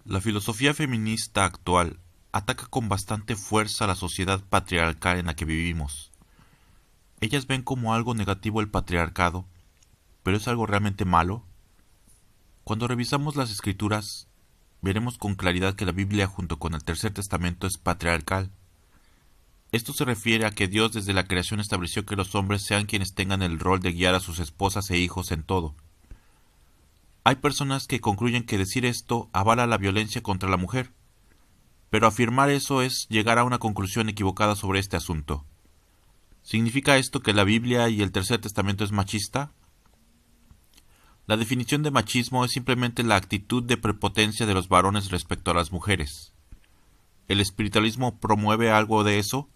La filosofía feminista actual ataca con bastante fuerza la sociedad patriarcal en la que vivimos. Ellas ven como algo negativo el patriarcado, pero ¿es algo realmente malo? Cuando revisamos las escrituras, veremos con claridad que la Biblia junto con el Tercer Testamento es patriarcal. Esto se refiere a que Dios desde la creación estableció que los hombres sean quienes tengan el rol de guiar a sus esposas e hijos en todo. Hay personas que concluyen que decir esto avala la violencia contra la mujer, pero afirmar eso es llegar a una conclusión equivocada sobre este asunto. ¿Significa esto que la Biblia y el Tercer Testamento es machista? La definición de machismo es simplemente la actitud de prepotencia de los varones respecto a las mujeres. ¿El espiritualismo promueve algo de eso?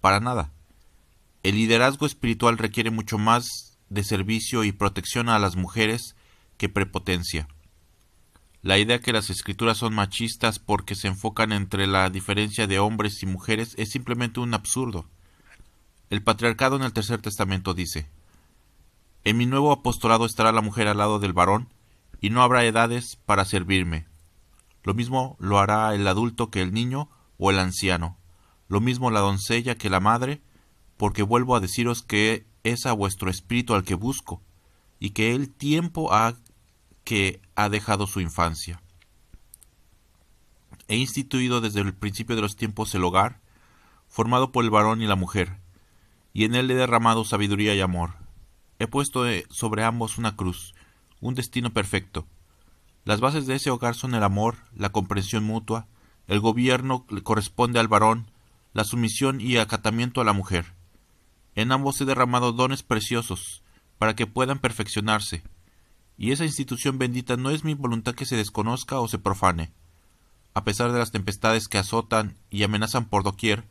Para nada. El liderazgo espiritual requiere mucho más de servicio y protección a las mujeres que prepotencia. La idea que las escrituras son machistas porque se enfocan entre la diferencia de hombres y mujeres es simplemente un absurdo. El patriarcado en el Tercer Testamento dice: en mi nuevo apostolado estará la mujer al lado del varón, y no habrá edades para servirme. Lo mismo lo hará el adulto que el niño o el anciano, lo mismo la doncella que la madre, porque vuelvo a deciros que es a vuestro espíritu al que busco, y que el tiempo que ha dejado su infancia. He instituido desde el principio de los tiempos el hogar, formado por el varón y la mujer, y en él he derramado sabiduría y amor. He puesto sobre ambos una cruz, un destino perfecto. Las bases de ese hogar son el amor, la comprensión mutua, el gobierno corresponde al varón, la sumisión y acatamiento a la mujer. En ambos he derramado dones preciosos, para que puedan perfeccionarse, y esa institución bendita no es mi voluntad que se desconozca o se profane. A pesar de las tempestades que azotan y amenazan por doquier,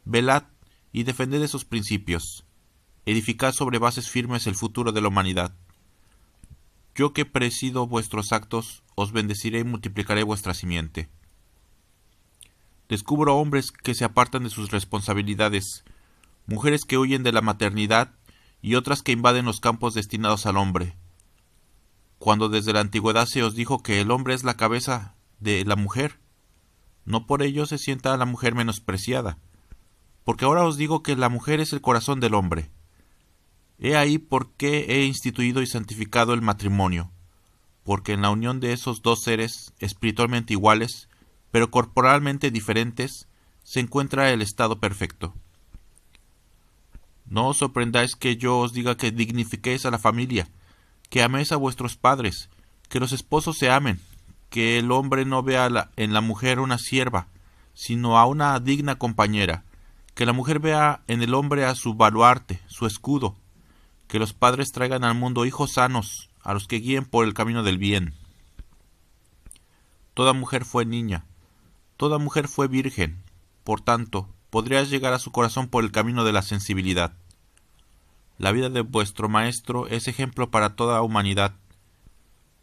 velad y defended esos principios. Edificad sobre bases firmes el futuro de la humanidad. Yo que presido vuestros actos, os bendeciré y multiplicaré vuestra simiente. Descubro hombres que se apartan de sus responsabilidades, mujeres que huyen de la maternidad y otras que invaden los campos destinados al hombre. Cuando desde la antigüedad se os dijo que el hombre es la cabeza de la mujer, no por ello se sienta a la mujer menospreciada, porque ahora os digo que la mujer es el corazón del hombre. He ahí por qué he instituido y santificado el matrimonio, porque en la unión de esos dos seres, espiritualmente iguales, pero corporalmente diferentes, se encuentra el estado perfecto. No os sorprendáis que yo os diga que dignifiquéis a la familia, que améis a vuestros padres, que los esposos se amen, que el hombre no vea en la mujer una sierva, sino a una digna compañera, que la mujer vea en el hombre a su baluarte, su escudo, que los padres traigan al mundo hijos sanos, a los que guíen por el camino del bien. Toda mujer fue niña, toda mujer fue virgen, por tanto, podrías llegar a su corazón por el camino de la sensibilidad. La vida de vuestro maestro es ejemplo para toda la humanidad,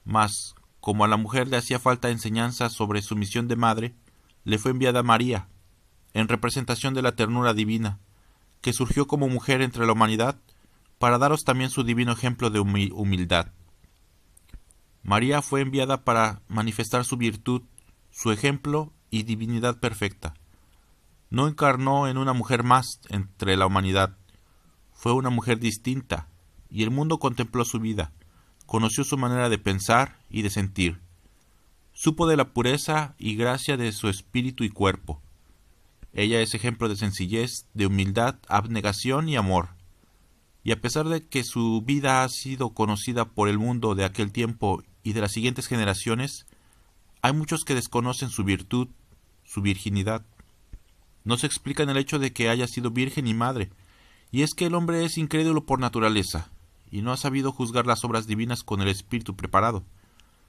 mas, como a la mujer le hacía falta enseñanza sobre su misión de madre, le fue enviada María, en representación de la ternura divina, que surgió como mujer entre la humanidad, para daros también su divino ejemplo de humildad. María fue enviada para manifestar su virtud, su ejemplo y divinidad perfecta. No encarnó en una mujer más entre la humanidad. Fue una mujer distinta, y el mundo contempló su vida, conoció su manera de pensar y de sentir. Supo de la pureza y gracia de su espíritu y cuerpo. Ella es ejemplo de sencillez, de humildad, abnegación y amor. Y a pesar de que su vida ha sido conocida por el mundo de aquel tiempo y de las siguientes generaciones, hay muchos que desconocen su virtud, su virginidad. No se explican el hecho de que haya sido virgen y madre, y es que el hombre es incrédulo por naturaleza, y no ha sabido juzgar las obras divinas con el espíritu preparado.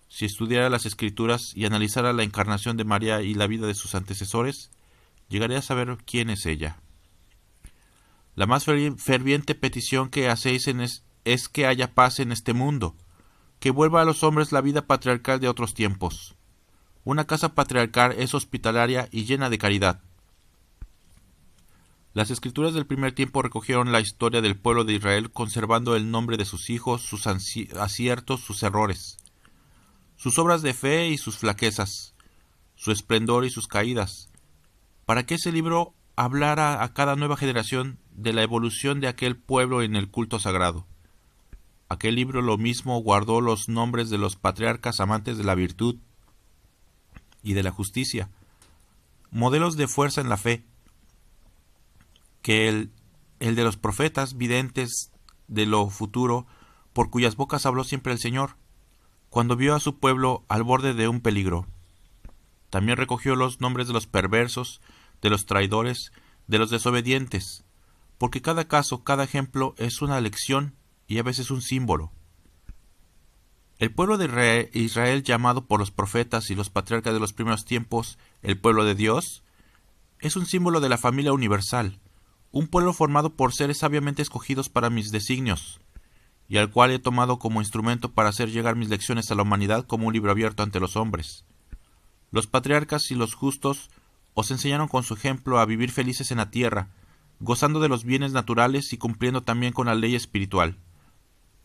Si estudiara las Escrituras y analizara la encarnación de María y la vida de sus antecesores, llegaría a saber quién es ella. La más ferviente petición que hacéis es que haya paz en este mundo, que vuelva a los hombres la vida patriarcal de otros tiempos. Una casa patriarcal es hospitalaria y llena de caridad. Las escrituras del primer tiempo recogieron la historia del pueblo de Israel conservando el nombre de sus hijos, sus aciertos, sus errores, sus obras de fe y sus flaquezas, su esplendor y sus caídas, para que ese libro hablara a cada nueva generación de la evolución de aquel pueblo en el culto sagrado. Aquel libro lo mismo guardó los nombres de los patriarcas amantes de la virtud y de la justicia, modelos de fuerza en la fe, que el de los profetas videntes de lo futuro, por cuyas bocas habló siempre el Señor, cuando vio a su pueblo al borde de un peligro. También recogió los nombres de los perversos, de los traidores, de los desobedientes, porque cada caso, cada ejemplo es una lección y a veces un símbolo. El pueblo de Israel, llamado por los profetas y los patriarcas de los primeros tiempos el pueblo de Dios, es un símbolo de la familia universal, un pueblo formado por seres sabiamente escogidos para mis designios, y al cual he tomado como instrumento para hacer llegar mis lecciones a la humanidad como un libro abierto ante los hombres. Los patriarcas y los justos os enseñaron con su ejemplo a vivir felices en la tierra, gozando de los bienes naturales y cumpliendo también con la ley espiritual.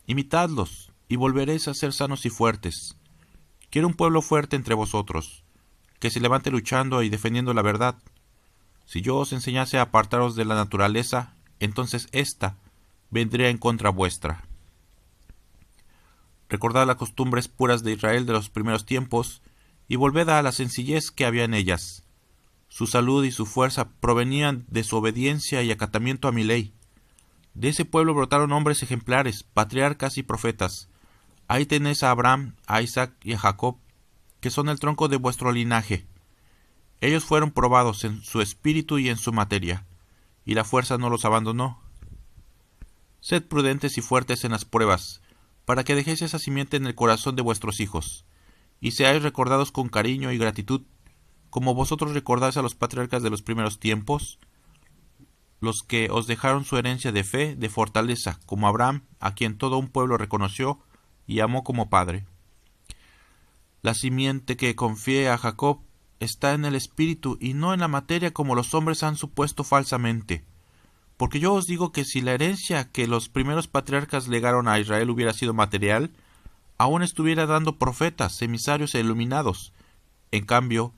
Imitadlos, y volveréis a ser sanos y fuertes. Quiero un pueblo fuerte entre vosotros, que se levante luchando y defendiendo la verdad. Si yo os enseñase a apartaros de la naturaleza, entonces ésta vendría en contra vuestra. Recordad las costumbres puras de Israel de los primeros tiempos, y volved a la sencillez que había en ellas. Su salud y su fuerza provenían de su obediencia y acatamiento a mi ley. De ese pueblo brotaron hombres ejemplares, patriarcas y profetas. Ahí tenéis a Abraham, a Isaac y a Jacob, que son el tronco de vuestro linaje. Ellos fueron probados en su espíritu y en su materia, y la fuerza no los abandonó. Sed prudentes y fuertes en las pruebas, para que dejéis esa simiente en el corazón de vuestros hijos, y seáis recordados con cariño y gratitud, como vosotros recordáis a los patriarcas de los primeros tiempos, los que os dejaron su herencia de fe, de fortaleza, como Abraham, a quien todo un pueblo reconoció y amó como padre. La simiente que confié a Jacob está en el espíritu y no en la materia como los hombres han supuesto falsamente. Porque yo os digo que si la herencia que los primeros patriarcas legaron a Israel hubiera sido material, aún estuviera dando profetas, emisarios e iluminados. En cambio,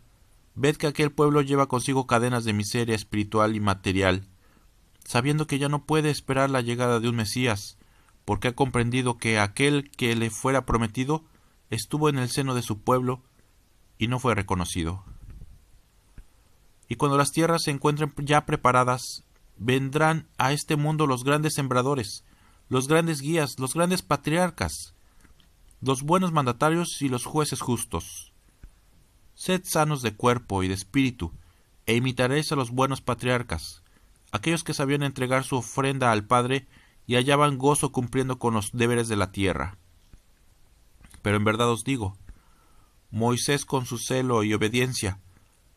ved que aquel pueblo lleva consigo cadenas de miseria espiritual y material, sabiendo que ya no puede esperar la llegada de un Mesías, porque ha comprendido que aquel que le fuera prometido estuvo en el seno de su pueblo y no fue reconocido. Y cuando las tierras se encuentren ya preparadas, vendrán a este mundo los grandes sembradores, los grandes guías, los grandes patriarcas, los buenos mandatarios y los jueces justos. Sed sanos de cuerpo y de espíritu, e imitaréis a los buenos patriarcas, aquellos que sabían entregar su ofrenda al Padre y hallaban gozo cumpliendo con los deberes de la tierra. Pero en verdad os digo, Moisés con su celo y obediencia,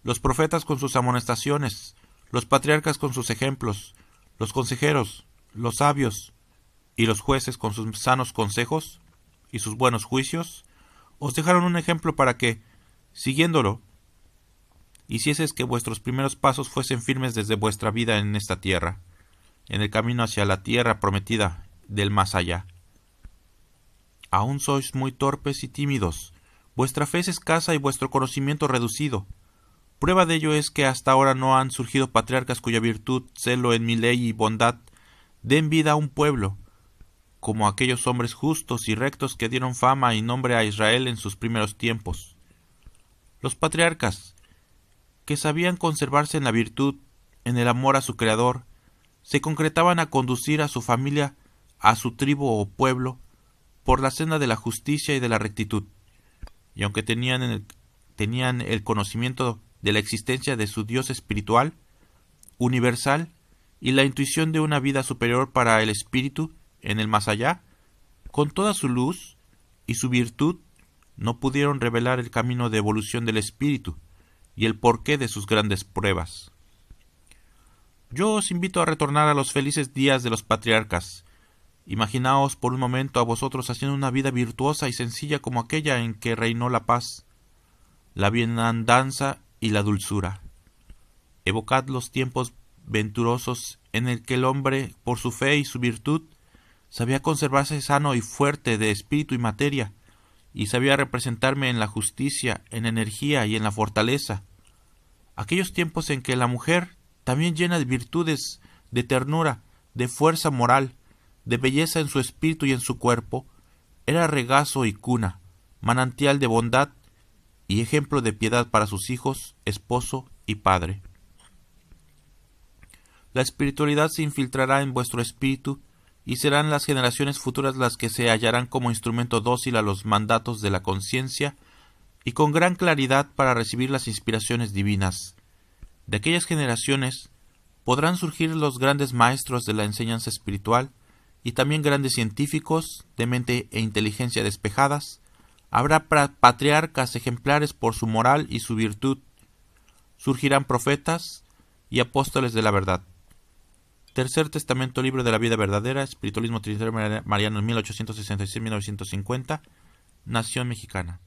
los profetas con sus amonestaciones, los patriarcas con sus ejemplos, los consejeros, los sabios y los jueces con sus sanos consejos y sus buenos juicios, os dejaron un ejemplo para que, siguiéndolo, hicieseis que vuestros primeros pasos fuesen firmes desde vuestra vida en esta tierra, en el camino hacia la tierra prometida del más allá. Aún sois muy torpes y tímidos, vuestra fe es escasa y vuestro conocimiento reducido. Prueba de ello es que hasta ahora no han surgido patriarcas cuya virtud, celo en mi ley y bondad den vida a un pueblo, como aquellos hombres justos y rectos que dieron fama y nombre a Israel en sus primeros tiempos. Los patriarcas, que sabían conservarse en la virtud, en el amor a su Creador, se concretaban a conducir a su familia, a su tribu o pueblo, por la senda de la justicia y de la rectitud, y aunque tenían el conocimiento de la existencia de su Dios espiritual, universal, y la intuición de una vida superior para el espíritu en el más allá, con toda su luz y su virtud, no pudieron revelar el camino de evolución del espíritu y el porqué de sus grandes pruebas. Yo os invito a retornar a los felices días de los patriarcas. Imaginaos por un momento a vosotros haciendo una vida virtuosa y sencilla como aquella en que reinó la paz, la bienandanza y la dulzura. Evocad los tiempos venturosos en el que el hombre, por su fe y su virtud, sabía conservarse sano y fuerte de espíritu y materia, y sabía representarme en la justicia, en energía y en la fortaleza. Aquellos tiempos en que la mujer, también llena de virtudes, de ternura, de fuerza moral, de belleza en su espíritu y en su cuerpo, era regazo y cuna, manantial de bondad y ejemplo de piedad para sus hijos, esposo y padre. La espiritualidad se infiltrará en vuestro espíritu y serán las generaciones futuras las que se hallarán como instrumento dócil a los mandatos de la conciencia y con gran claridad para recibir las inspiraciones divinas. De aquellas generaciones podrán surgir los grandes maestros de la enseñanza espiritual y también grandes científicos de mente e inteligencia despejadas. Habrá patriarcas ejemplares por su moral y su virtud. Surgirán profetas y apóstoles de la verdad. Tercer Testamento, Libro de la Vida Verdadera, Espiritualismo Trinitario Mariano, 1866-1950, Nación Mexicana.